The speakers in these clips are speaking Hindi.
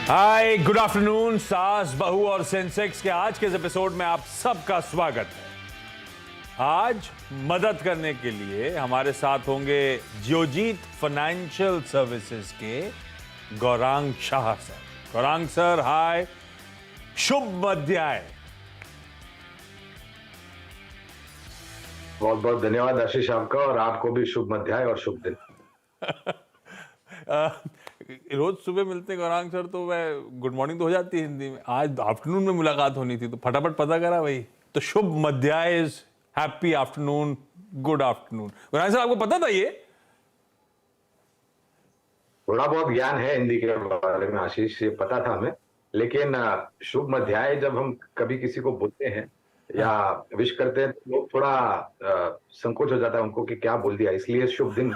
हाय, गुड आफ्टरनून। सास, बहू और सेंसेक्स के आज के इस एपिसोड में आप सबका स्वागत है। आज मदद करने के लिए हमारे साथ होंगे जियोजीत फाइनेंशियल सर्विसेज के गौरांग शाह सर। गौरांग सर, हाय, शुभ मध्याय। बहुत बहुत धन्यवाद आशीष आपका, और आपको भी शुभ मध्याय और शुभ दिन। रोज सुबह मिलते गौरांग सर तो मैं गुड मॉर्निंग तो हो जाती है हिंदी में, आज आफ्टरनून में मुलाकात होनी थी तो फटाफट पता करा भाई। तो शुभ मध्याय is happy afternoon, good afternoon. Gaurang sir, आपको पता था ये? थोड़ा बहुत ज्ञान है हिंदी के बारे में आशीष, ये पता था हमें, लेकिन शुभ मध्याय जब हम कभी किसी को बोलते हैं या विश करते हैं तो लोग थोड़ा संकोच हो जाता है उनको कि क्या बोल दिया, इसलिए शुभ दिन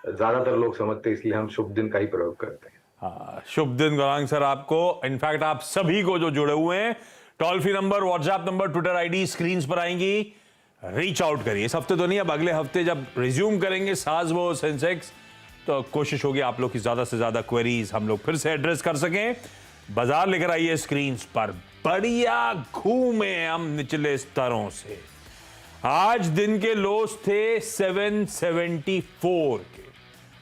ज्यादातर लोग समझते हैं, इसलिए हम शुभ दिन का ही प्रयोग करते हैं। हाँ, शुभ दिन गौरांग सर आपको, इनफैक्ट आप सभी को जो जुड़े हुए हैं। Toll free number, WhatsApp number, Twitter ID screen पर आएंगी, रीच आउट करिए। इस हफ्ते तो नहीं, अब अगले हफ्ते जब रिज्यूम करेंगे सास वो सेंसेक्स, तो कोशिश होगी आप लोग की ज्यादा से ज्यादा क्वेरीज हम लोग फिर से एड्रेस कर सकें। बाजार लेकर आइए स्क्रीन पर, बढ़िया घूमे हम निचले स्तरों से। आज दिन के लोस थे 774 के।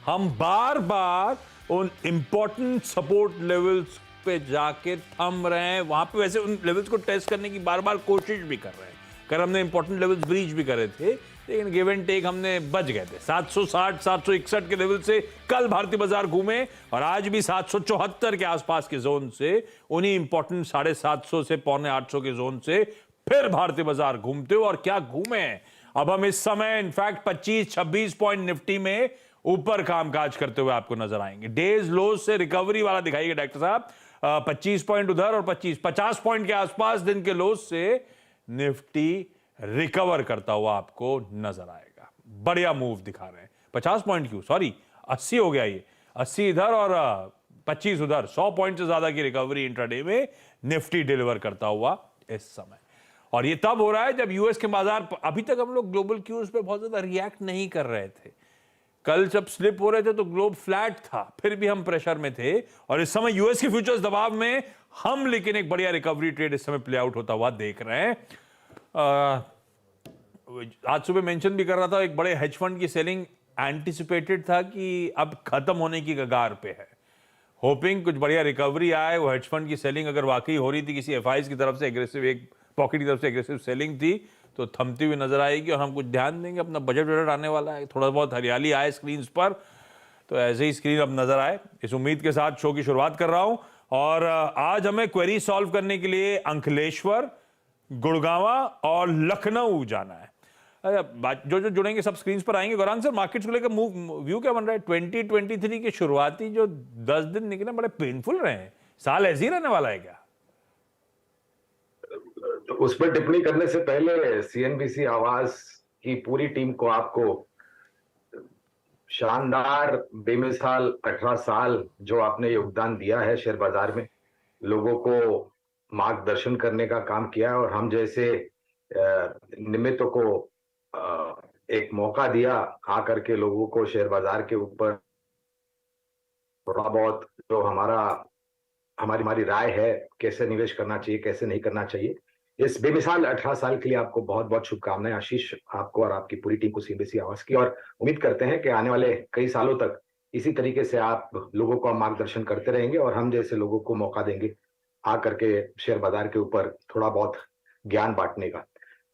हम बार बार उन इंपॉर्टेंट सपोर्ट लेवल्स पे जाके थम रहे हैं, वहां पे वैसे उन लेवल्स को टेस्ट करने की बार बार कोशिश भी कर रहे हैं। कर हमने इंपॉर्टेंट लेवल्स ब्रीच भी करे थे, लेकिन गिव एंड टेक हमने बच गए थे। 760 761 के लेवल से कल भारतीय बाजार घूमे, और आज भी 774 के आसपास के जोन से, उन्हीं इंपॉर्टेंट 750 से 750 के जोन से फिर भारतीय बाजार घूमते हो। और क्या घूमे, अब हम इस समय इनफैक्ट 25-26 पॉइंट निफ्टी में ऊपर कामकाज करते हुए आपको नजर आएंगे। डेज लो से रिकवरी वाला दिखाइए डॉक्टर साहब। 25 पॉइंट उधर और 50 पॉइंट के आसपास दिन के लो से निफ्टी रिकवर करता हुआ आपको नजर आएगा। बढ़िया मूव दिखा रहे हैं। 50 पॉइंट क्यों, सॉरी 80 हो गया ये। 80 इधर और 25 उधर, 100 पॉइंट से ज्यादा की रिकवरी इंट्राडे में निफ्टी डिलीवर करता हुआ इस समय। और ये तब हो रहा है जब यूएस के बाजार, अभी तक हम लोग ग्लोबल क्यूज पे बहुत ज्यादा रिएक्ट नहीं कर रहे थे। कल जब स्लिप हो रहे थे तो ग्लोब फ्लैट था, फिर भी हम प्रेशर में थे। और इस समय यूएस के फ्यूचर्स दबाव में हम, लेकिन एक बढ़िया रिकवरी ट्रेड इस समय प्ले आउट होता हुआ देख रहे हैं। आज सुबह मेंशन भी कर रहा था, एक बड़े हेज फंड की सेलिंग एंटिसिपेटेड था कि अब खत्म होने की कगार पे है। होपिंग कुछ बढ़िया रिकवरी आए। वो हेज फंड की सेलिंग अगर वाकई हो रही थी, किसी एफआईज की तरफ से एग्रेसिव, एक पॉकेट की तरफ से एग्रेसिव सेलिंग थी, तो थमती हुई नजर आएगी। और हम कुछ ध्यान देंगे, अपना बजट आने वाला है, थोड़ा बहुत हरियाली आए स्क्रीन पर, तो ऐसे ही स्क्रीन अब नजर आए, इस उम्मीद के साथ शो की शुरुआत कर रहा हूं। और आज हमें क्वेरी सॉल्व करने के लिए अंकलेश्वर, गुड़गांवा और लखनऊ जाना है। जो जो जुड़ेंगे सब स्क्रीन पर आएंगे। गौरांग सर, मार्केट्स को लेकर व्यू क्या बन रहा है? 2023 के शुरुआती जो 10 दिन निकले बड़े पेनफुल रहे हैं, साल ऐसे ही रहने वाला है क्या? तो उस पर टिप्पणी करने से पहले सीएनबीसी आवाज की पूरी टीम को आपको शानदार, बेमिसाल 18 साल जो आपने योगदान दिया है शेयर बाजार में, लोगों को मार्गदर्शन करने का काम किया है, और हम जैसे निमित्तों को एक मौका दिया आकर के लोगों को शेयर बाजार के ऊपर थोड़ा बहुत जो हमारी राय है, कैसे निवेश करना चाहिए, कैसे नहीं करना चाहिए। इस बेमिसाल 18 साल के लिए आपको बहुत बहुत शुभकामनाएं आशीष, आपको और आपकी पूरी टीम को सीएनबीसी आवाज की। और उम्मीद करते हैं कि आने वाले कई सालों तक इसी तरीके से आप लोगों को मार्गदर्शन करते रहेंगे, और हम जैसे लोगों को मौका देंगे आकर के शेयर बाजार के ऊपर थोड़ा बहुत ज्ञान बांटने का।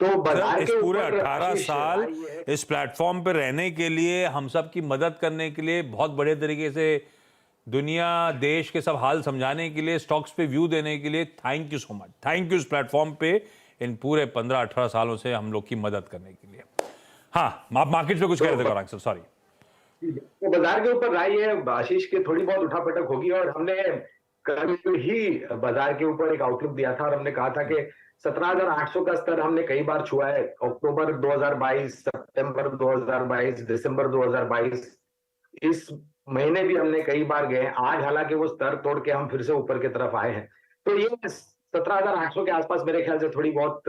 तो बाजार इस के पूरे ऊपर 18 साल इस प्लेटफॉर्म पे रहने के लिए, हम सब की मदद करने के लिए, बहुत बड़े तरीके से दुनिया देश के सब हाल समझाने के लिए, स्टॉक्स पे व्यू देने के लिए, thank you so much. Thank you इस प्लेटफॉर्म पे इन पूरे 15-18 सालों से हम लोग की मदद करने के लिए। हाँ, आप मार्केट पे कुछ कह रहे थे गौरांग सर, सॉरी। तो बाजार के ऊपर राय है आशीष की, थोड़ी बहुत उठापटक होगी, और हमने कल ही बाजार के ऊपर एक आउटलुक दिया था, और हमने कहा था कि 17,800 का स्तर हमने कई बार छुआ है। अक्टूबर 2022, सितंबर 2022, दिसंबर 2022, इस महीने भी हमने कई बार गए। आज हालांकि वो स्तर तोड़ के हम फिर से ऊपर की तरफ आए हैं, तो ये 17,800 के आसपास मेरे ख्याल से थोड़ी बहुत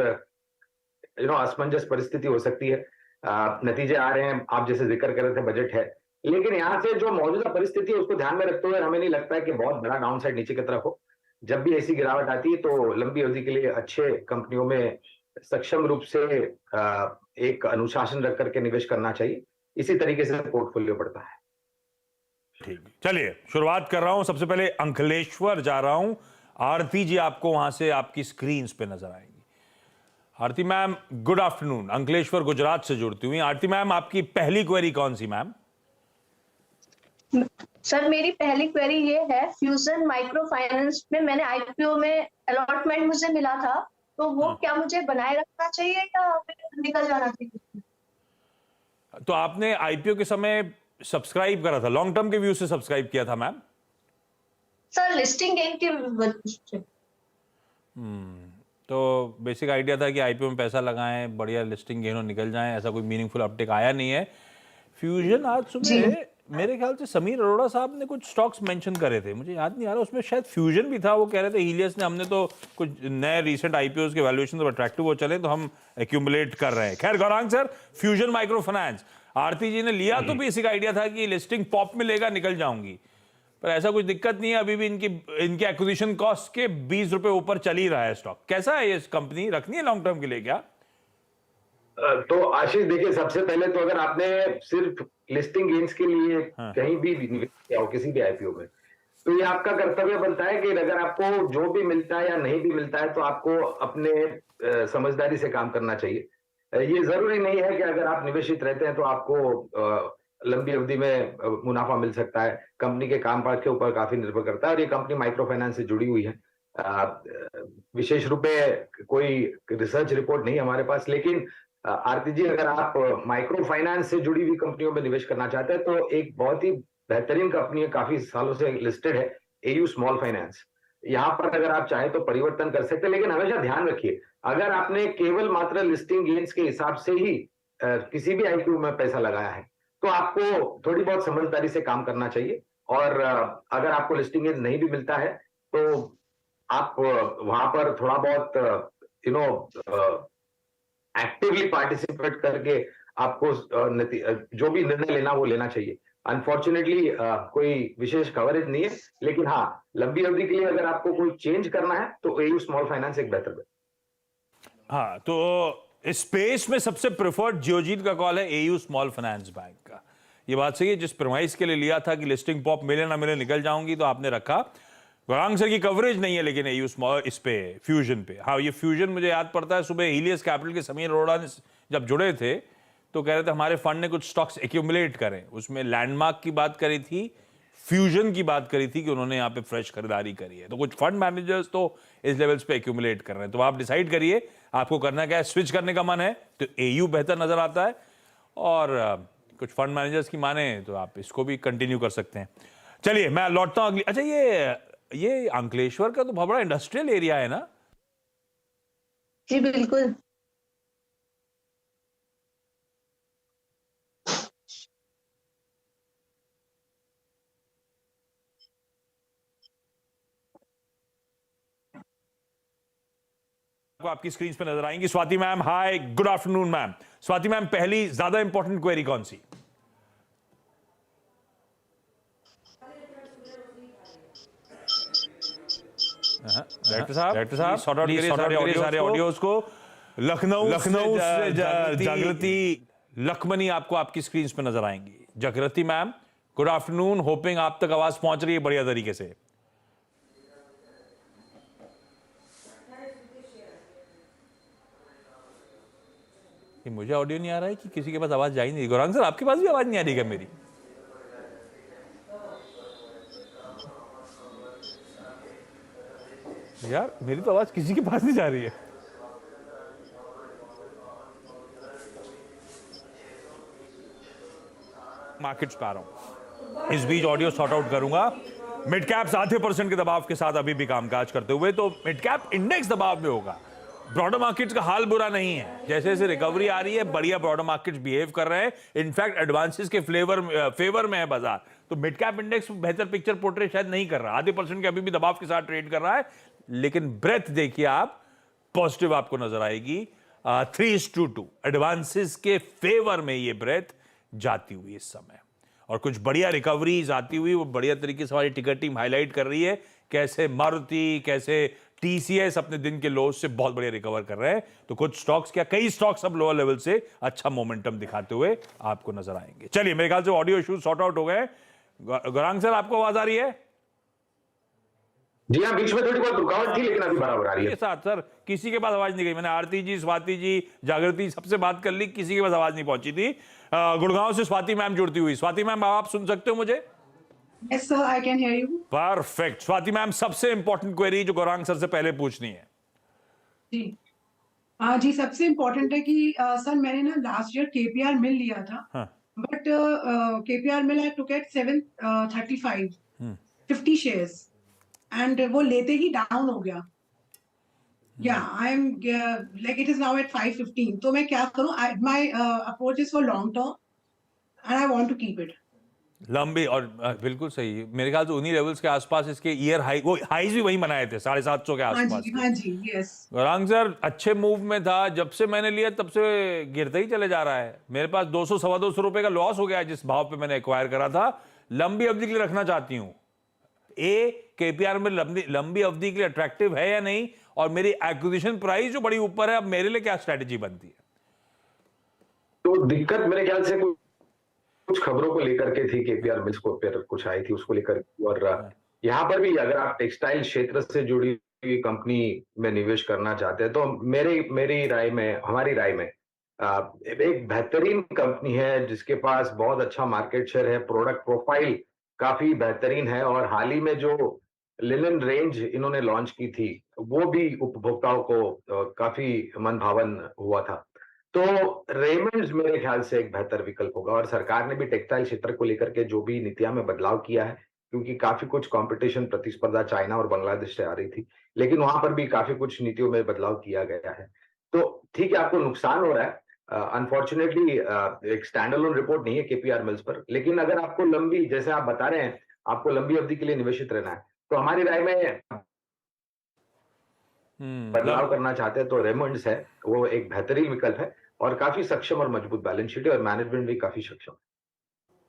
असमंजस परिस्थिति हो सकती है। नतीजे आ रहे हैं, आप जैसे जिक्र कर रहे थे, बजट है, लेकिन यहाँ से जो मौजूदा परिस्थिति है उसको ध्यान में रखते हुए हमें नहीं लगता है कि बहुत बड़ा डाउन साइड नीचे की तरफ हो। जब भी ऐसी गिरावट आती है तो लंबी अवधि के लिए अच्छे कंपनियों में सक्षम रूप से एक अनुशासन रख करके निवेश करना चाहिए। इसी तरीके से पोर्टफोलियो बढ़ता है। ठीक, चलिए शुरुआत कर रहा हूं। सबसे पहले अंकलेश्वर जा रहा हूं। आरती जी आपको वहां से आपकी स्क्रीन पे नजर आएंगी। Aarti ma'am good afternoon. Ankleshwar Gujarat से जुड़ती हुई। आरती मैम आपकी पहली क्वेरी कौन सी मैम? सर मेरी पहली क्वेरी ये है, फ्यूजन माइक्रो फाइनेंस में मैंने आईपीओ में अलॉटमेंट मुझे मिला था, तो वो क्या मुझे बनाए रखना चाहिए या फिर निकल जाना चाहिए? तो आपने आईपीओ के समय सब्सक्राइब करा था, लॉन्ग टर्म के व्यू से सब्सक्राइब किया था मैम? सर लिस्टिंग गेन की वजह से। तो बेसिक आइडिया था कि आईपीओ में पैसा लगाएं, बढ़िया लिस्टिंग गेन हो, निकल जाएं। ऐसा कोई मीनिंगफुल अपटेक आया नहीं है। फ्यूजन आज सुबह मेरे ख्याल से समीर अरोड़ा साहब ने कुछ स्टॉक्स मेंशन करे थे, मुझे याद नहीं आ रहा, उसमें शायद फ्यूजन भी था। वो कह रहे थे हीलियस ने, हमने तो कुछ नए रिसेंट आईपीओ के वैल्यूएशन तो अट्रैक्टिव हो चले तो हम एक्यूमुलेट कर रहे हैं। खैर Gaurang sir, Fusion Micro Finance Aarti ji ने लिया तो बेसिक आइडिया था कि लिस्टिंग पॉप में लेगा, निकल जाऊंगी, पर ऐसा कुछ दिक्कत नहीं है। अभी भी इनके एक्विजिशन कॉस्ट के 20 रुपए ऊपर चल ही रहा है स्टॉक। कैसा है ये कंपनी, रखनी है लॉन्ग टर्म के लिए क्या? तो आशीष देखिए, सबसे पहले तो अगर आपने सिर्फ लिस्टिंग गेन्स के लिए कहीं भी निवेश किया हो किसी भी आईपीओ में, तो ये आपका कर्तव्य बनता है कि अगर आपको जो भी मिलता है या नहीं भी मिलता है तो आपको अपने समझदारी से काम करना चाहिए। ये जरूरी नहीं है कि अगर आप निवेशित रहते हैं तो आपको लंबी अवधि में मुनाफा मिल सकता है। कंपनी के कामकाज के ऊपर काफी निर्भर करता है, और ये कंपनी माइक्रो फाइनेंस से जुड़ी हुई है। विशेष रूप में कोई रिसर्च रिपोर्ट नहीं हमारे पास, लेकिन आरती जी, अगर आप माइक्रो फाइनेंस से जुड़ी हुई कंपनियों में निवेश करना चाहते हैं तो एक बहुत ही बेहतरीन कंपनी है, काफी सालों से लिस्टेड है, एयू स्मॉल फाइनेंस। यहाँ पर अगर आप चाहें तो परिवर्तन कर सकते हैं, लेकिन हमेशा ध्यान रखिए, अगर आपने केवल मात्र लिस्टिंग गेन्स के हिसाब से ही किसी भी आईपीओ में पैसा लगाया है तो आपको थोड़ी बहुत समझदारी से काम करना चाहिए। और अगर आपको लिस्टिंग गेन्स नहीं भी मिलता है तो आप वहां पर थोड़ा बहुत एक्टिवली पार्टिसिपेट करके आपको जो भी निर्णय लेना वो लेना चाहिए। अनफॉर्चुनेटली कोई विशेष कवरेज नहीं है, लेकिन हाँ, लंबी अवधि के लिए अगर आपको कोई चेंज करना है तो एयू स्मॉल फाइनेंस एक बेहतर है। हाँ, तो स्पेस में सबसे प्रेफर्ड जियोजीत का कॉल है एयू स्मॉल फाइनेंस बैंक का। ये बात सही है, जिस प्रमाइस के लिए लिया था कि लिस्टिंग पॉप मिले ना मिले निकल जाऊंगी, तो आपने रखा। गौरांग सर की कवरेज नहीं है लेकिन एयू स्मॉल इस पे फ्यूजन पे। हाँ, ये फ्यूजन मुझे याद पड़ता है, सुबह हीलियस कैपिटल के समीर अरोड़ा ने जब जुड़े थे तो कह रहे थे हमारे फंड ने कुछ स्टॉक्स एक्यूमुलेट करें। उसमें लैंडमार्क की बात करी थी, फ्यूजन की बात करी थी कि उन्होंने यहाँ पे फ्रेश खरीदारी करी है। तो कुछ फंड मैनेजर्स तो इस लेवल्स पे एक्यूमुलेट कर रहे हैं। तो आप डिसाइड करिए आपको करना क्या है। स्विच करने का मन है तो एयू बेहतर नजर आता है, और कुछ फंड मैनेजर्स की माने तो आप इसको भी कंटिन्यू कर सकते हैं। चलिए मैं लौटता हूं अगली। अच्छा, ये अंकलेश्वर का तो बहुत बड़ा इंडस्ट्रियल एरिया है ना? जी बिल्कुल। आपकी स्क्रीन पे नजर आएंगी Swati ma'am. Hi, good afternoon ma'am. Swati ma'am, पहली ज्यादा इंपॉर्टेंट क्वेरी कौन सी? डायरेक्टर साहब सॉर्ट आउट करिए सारे ऑडियोज को। लखनऊ से जागृति लखमनी आपको आपकी स्क्रीन पे नजर आएंगी। जागृति मैम, गुड आफ्टरनून। होपिंग आप तक आवाज पहुंच रही है बढ़िया तरीके से। मुझे ऑडियो नहीं आ रहा है कि किसी के पास आवाज जा ही नहीं रही। गौरांग सर, आपके पास भी आवाज नहीं आ रही क्या मेरी? यार मेरी तो आवाज किसी के पास नहीं जा रही है। मार्केट्स पे आ रहा हूं, इस बीच ऑडियो सॉर्ट आउट करूंगा। मिड कैप्स आधे % के दबाव के साथ अभी भी कामकाज करते हुए, तो मिड कैप इंडेक्स दबाव में होगा। ब्रॉडर मार्केट्स का हाल बुरा नहीं है, जैसे जैसे रिकवरी आ रही है बढ़िया ब्रॉडर मार्केट्स बिहेव कर रहे हैं। इनफैक्ट एडवांसेस के फेवर में है बाजार। तो मिड कैप इंडेक्स बेहतर पिक्चर पोर्ट्रे शायद नहीं कर रहा, आधे % के अभी भी दबाव के साथ ट्रेड कर रहा है। लेकिन ब्रेथ देखिए आप, पॉजिटिव आपको नजर आएगी। 3:2 एडवांसेस के फेवर में ये ब्रेथ जाती हुई इस समय, और कुछ बढ़िया रिकवरीज आती हुई वो बढ़िया तरीके से हमारी टिकर टीम हाईलाइट कर रही है। कैसे मारुति, कैसे टीसीएस अपने दिन के लोज से बहुत बढ़िया रिकवर कर रहे हैं। तो कुछ स्टॉक्स, क्या कई स्टॉक्स अब लोअर लेवल से अच्छा मोमेंटम दिखाते हुए आपको नजर आएंगे। चलिए, मेरे ख्याल से ऑडियो इश्यूज सॉर्ट आउट हो गए। गौरांग सर, आपको आवाज आ रही है? जी हाँ, बीच में थोड़ी बहुत रुकावट थी, लेकिन अभी बराबर आ रही है। साथ सर, किसी के पास आवाज नहीं गई। मैंने आरती जी, स्वाति जी, जागृति सबसे बात कर ली, किसी के पास आवाज नहीं पहुंची थी। गुड़गांव से स्वाति मैम जुड़ती हुई। स्वाति मैम, आप सुन सकते हो मुझे? Yes, sir, I can hear you. Perfect. Swati ma'am, सबसे इंपॉर्टेंट क्वेरी जो गौरांग सर से पहले पूछनी है। जी जी, सबसे इम्पोर्टेंट है कि सर मैंने ना लास्ट ईयर केपीआर मिल लिया था, हाँ, but KPR mill I took at 735 50 shares and वो लेते ही डाउन हो गया। या I am like it is now at 515। तो मैं क्या करूं? My approach is for long term and I want to keep it लंबी। और बिल्कुल सही, मेरे ख्याल से उन्हीं लेवल्स के आसपास इसके ईयर हाई, वो हाईज भी वही बनाए थे 750 के हाँ आसपास जी, के। हाँ जी, यस। गौरांग सर, अच्छे मूव में था, जब से मैंने लिया तब से गिरता ही चले जा रहा है। मेरे पास 200 सवा 200 रुपए का लॉस हो गया जिस भाव पे मैंने एक्वायर करा था। लंबी अवधि के लिए रखना चाहती हूँ। केपीआर में लंबी अवधि के लिए अट्रैक्टिव है या नहीं, और मेरी एक्विजिशन प्राइस जो बड़ी ऊपर है, अब मेरे लिए क्या स्ट्रेटेजी बनती है? तो दिक्कत मेरे ख्याल से कुछ खबरों को लेकर के थी, केपीआर मिल्स को फिर कुछ आई थी उसको लेकर। और यहाँ पर भी अगर आप टेक्सटाइल क्षेत्र से जुड़ी हुई कंपनी में निवेश करना चाहते हैं, तो मेरी राय में, हमारी राय में एक बेहतरीन कंपनी है जिसके पास बहुत अच्छा मार्केट शेयर है, प्रोडक्ट प्रोफाइल काफी बेहतरीन है, और हाल ही में जो लिनन रेंज इन्होंने लॉन्च की थी वो भी उपभोक्ताओं को काफी मन भावन हुआ था। तो रेमंड्स मेरे ख्याल से एक बेहतर विकल्प होगा। और सरकार ने भी टेक्सटाइल क्षेत्र को लेकर के जो भी नीतियां में बदलाव किया है, क्योंकि काफी कुछ कंपटीशन, प्रतिस्पर्धा चाइना और बांग्लादेश से आ रही थी, लेकिन वहां पर भी काफी कुछ नीतियों में बदलाव किया गया है। तो ठीक है, आपको नुकसान हो रहा है अनफॉर्चुनेटली। एक स्टैंड अलोन रिपोर्ट नहीं है केपीआर मिल्स पर, लेकिन अगर आपको लंबी, जैसे आप बता रहे हैं, आपको लंबी अवधि के लिए निवेशित रहना है, तो हमारी राय में बदलाव करना चाहते हैं तो रेमंड्स है, वो एक बेहतरीन विकल्प है, और काफी सक्षम और मजबूत बैलेंस शीट है, और मैनेजमेंट भी काफी सक्षम है।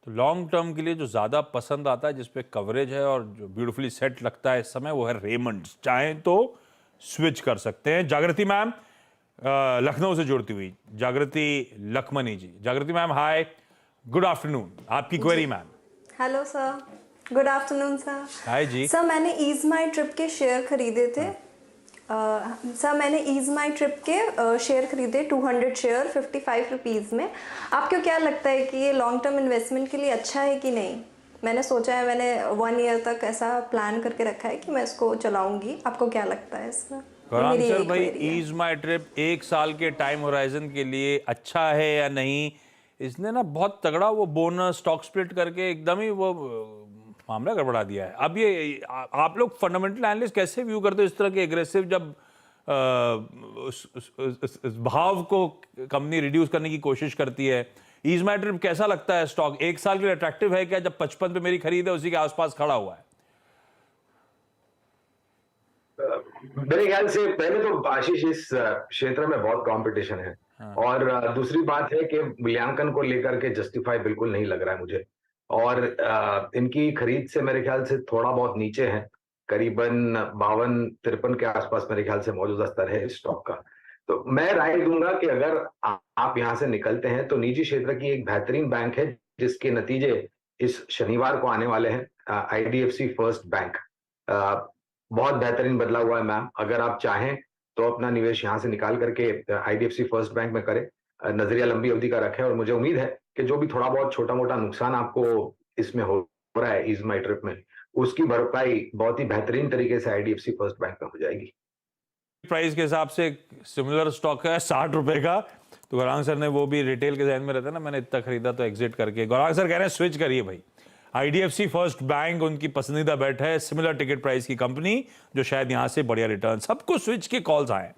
तो लॉन्ग टर्म के लिए जो ज्यादा पसंद आता है, जिसपे कवरेज है और जो ब्यूटीफुली सेट लगता है इस समय, वो है रेमंड्स। चाहें तो स्विच कर सकते हैं। जागृति मैम, लखनऊ से जुड़ती हुई जागृति Lakhmani ji. Jagriti ma'am, hi, good afternoon. आपकी query ma'am. Hello sir, good afternoon sir. Hi जी। सर, मैंने ईज माई ट्रिप के शेयर खरीदे थे। सर, मैंने ईज माई ट्रिप के शेयर खरीदे 200 शेयर 55 रुपीज़ में। आपको क्या लगता है कि ये लॉन्ग टर्म इन्वेस्टमेंट के लिए अच्छा है कि नहीं? मैंने सोचा है, मैंने 1 ईयर तक ऐसा प्लान करके रखा है कि मैं इसको चलाऊंगी। आपको क्या लगता है इसमें? गौरांग सर भाई, ईज माई ट्रिप 1 साल के टाइम होराइजन के लिए अच्छा है या नहीं? इसने ना बहुत तगड़ा वो बोनस स्टॉक स्प्लिट करके एकदम ही वो मामला गड़बड़ा दिया है। अब ये आप लोग फंडामेंटल एनालिस्ट कैसे व्यू करते हो इस तरह के एग्रेसिव, जब उस भाव को कंपनी रिड्यूस करने की कोशिश करती है? ईज माई ट्रिप कैसा लगता है स्टॉक? 1 साल के लिए अट्रैक्टिव है क्या? जब 55 पे मेरी खरीद है, उसी के आसपास खड़ा हुआ है। मेरे ख्याल से पहले तो आशीष, इस क्षेत्र में बहुत कंपटीशन है। और दूसरी बात है कि मूल्यांकन को लेकर के जस्टिफाई बिल्कुल नहीं लग रहा है मुझे। और इनकी खरीद से मेरे ख्याल से थोड़ा बहुत नीचे है, करीबन 52-53 के आसपास मेरे ख्याल से मौजूदा स्तर है इस स्टॉक का। तो मैं राय दूंगा कि अगर आप यहां से निकलते हैं, तो निजी क्षेत्र की एक बेहतरीन बैंक है जिसके नतीजे इस शनिवार को आने वाले हैं, आईडीएफसी फर्स्ट बैंक। बहुत बेहतरीन बदला हुआ है मैम। अगर आप चाहें तो अपना निवेश यहां से निकाल करके आईडीएफसी फर्स्ट बैंक में करें, नजरिया लंबी अवधि का रखें, और मुझे उम्मीद है कि जो भी थोड़ा बहुत छोटा मोटा नुकसान आपको इसमें हो रहा है ईज माई ट्रिप में, उसकी भरपाई बहुत ही बेहतरीन तरीके से आईडीएफसी फर्स्ट बैंक में हो जाएगी। प्राइस के हिसाब से सिमिलर स्टॉक है 60 रुपए का। तो गौरांग सर ने वो भी रिटेल के जहन में रहता है ना, मैंने इतना खरीदा तो एग्जिट करके। गौरांग सर कह रहे हैं स्विच करिए भाई, आईडीएफसी फर्स्ट बैंक उनकी पसंदीदा बेट है, सिमिलर टिकट प्राइस की कंपनी जो शायद यहां से बढ़िया रिटर्न। सबको स्विच के कॉल्स आए।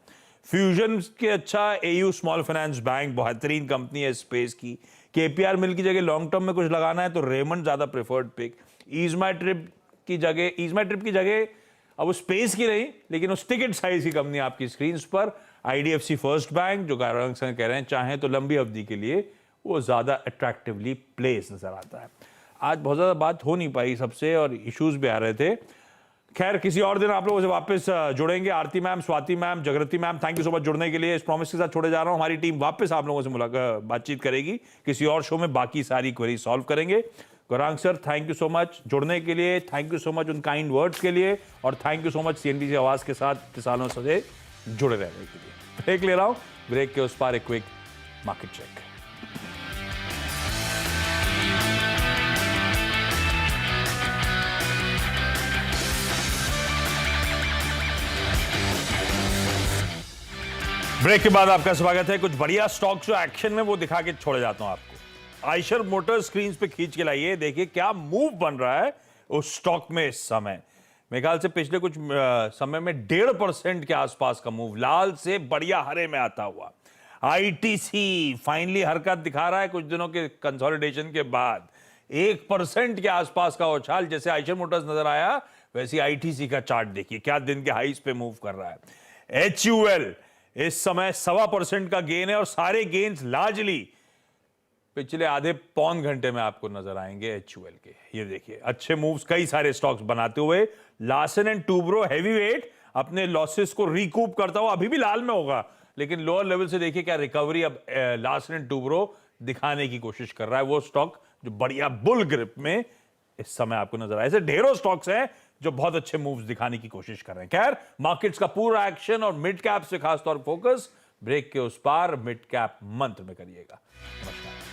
फ्यूजन के अच्छा, एयू स्मॉल फाइनेंस बैंक बेहतरीन कंपनी है स्पेस की। केपीआर मिल की जगह लॉन्ग टर्म में कुछ लगाना है तो रेमंड ज्यादा प्रेफर्ड पिक। ईज माई ट्रिप की जगह अब वो स्पेस की नहीं, लेकिन उस टिकट साइज की कंपनी आपकी स्क्रीन पर, आईडीएफसी फर्स्ट बैंक, जो गौरांग सर कह रहे हैं चाहें तो लंबी अवधि के लिए वो ज्यादा अट्रैक्टिवली प्लेस नजर आता है। आज बहुत ज्यादा बात हो नहीं पाई सबसे, और इश्यूज भी आ रहे थे। खैर किसी और दिन आप लोगों से वापस जुड़ेंगे। Aarti ma'am, Swati ma'am, Jagriti ma'am, thank you so much जुड़ने के लिए। इस प्रॉमिस के साथ छोड़े जा रहा हूं, हमारी टीम वापस आप लोगों से बातचीत करेगी किसी और शो में, बाकी सारी क्वेरी सॉल्व करेंगे। Gaurang sir, thank you so much जुड़ने के लिए, थैंक यू सो मच उन काइंड वर्ड्स के लिए, और thank you so much CNBC आवाज के साथ इतने सालों से जुड़े रहने के लिए। ब्रेक ले रहा हूं, ब्रेक के उस पार एक क्विक मार्केट चेक। ब्रेक के बाद आपका स्वागत है। कुछ बढ़िया स्टॉक्स जो एक्शन में वो दिखा के छोड़े जाता हूं आपको। आइशर मोटर्स स्क्रीन पे खींच के लाइए, देखिए क्या मूव बन रहा है उस स्टॉक में इस समय। मेरे ख्याल से पिछले कुछ समय में 1.5% के आसपास का मूव, लाल से बढ़िया हरे में आता हुआ। ITC फाइनली हरकत दिखा रहा है कुछ दिनों के कंसोलिडेशन के बाद। 1% के आसपास का उछाल, जैसे आइशर मोटर्स नजर आया वैसे ITC का चार्ट देखिए क्या दिन के हाईस पे मूव कर रहा है। HUL इस समय 1.25% का गेन है, और सारे गेन्स लार्जली पिछले आधे पौन घंटे में आपको नजर आएंगे HUL के। ये देखिए अच्छे मूव्स कई सारे स्टॉक्स बनाते हुए। लार्सन एंड टूब्रो हैवीवेट अपने लॉसेस को रिकूप करता हुआ अभी भी लाल में होगा, लेकिन लोअर लेवल से देखिए क्या रिकवरी अब लार्सन एंड टूब्रो दिखाने की कोशिश कर रहा है। वो स्टॉक जो बढ़िया बुल ग्रिप में इस समय आपको नजर आए। ऐसे ढेरों स्टॉक्स हैं जो बहुत अच्छे मूव्स दिखाने की कोशिश कर रहे हैं। खैर मार्केट्स का पूरा एक्शन और मिड कैप से खासतौर फोकस ब्रेक के उस पार मिड कैप मंत्र में करिएगा। नमस्कार।